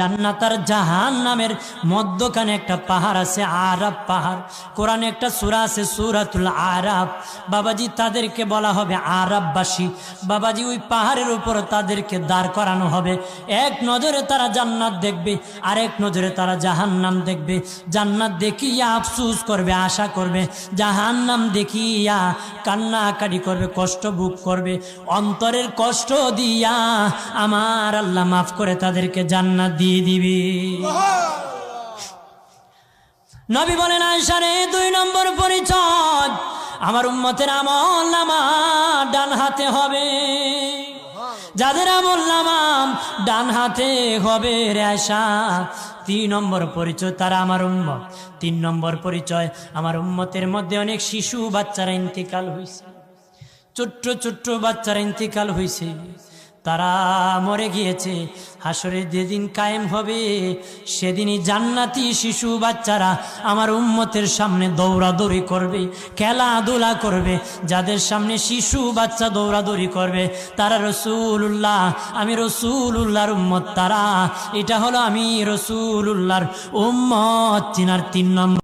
জান্নাত আর জাহান্নামের মধ্যখানে একটা পাহাড় আছে, আরাফ পাহাড়। কোরআনে একটা সূরা আছে সূরাতুল আরাফ। বাবাজি তাদেরকে বলা হবে আরাফবাসী। বাবাজি ওই পাহাড়ের উপর তাদেরকে দাঁড় করানো হবে। এক নজরে তারা জান্নাত দেখবে, আরেক নজরে তারা জাহান্নাম দেখবে। জান্নাত দেখিয়া আফসোস করবে, আশা করবে, জাহান্নাম দেখিয়া কান্নাকাটি করবে, কষ্ট ভোগ করবে। অন্তরের কষ্ট দিয়া আমার আল্লাহ মাফ করে তাদেরকে জান্নাত দিয়ে দিবি। নবী বলেন আয়েশারে 2 নম্বর পরিচয়, আমার উম্মতের আমল নামা ডান হাতে হবে। যাদের আমল নামা ডান হাতে হবে রে আয়েশা, 3 নম্বর পরিচয় তারা আমার উম্মত। 3 নম্বর পরিচয়, আমার উম্মতের মধ্যে অনেক শিশু বাচ্চারা ইন্তিকাল হয়েছে, ছোট্ট ছোট্ট বাচ্চারা ইন্তিকাল হয়েছে, তারা মরে গিয়েছে। হাসরে যেদিন কায়েম হবে সেদিনই জান্নাতি শিশু বাচ্চারা আমার উম্মতের সামনে দৌড়াদৌড়ি করবে, খেলাধুলা করবে। যাদের সামনে শিশু বাচ্চা দৌড়াদৌড়ি করবে তারা রাসূলুল্লাহ, আমি রাসূলুল্লাহর উম্মত তারা। এটা হলো আমি রাসূলুল্লাহর উম্মত। 3 নম্বর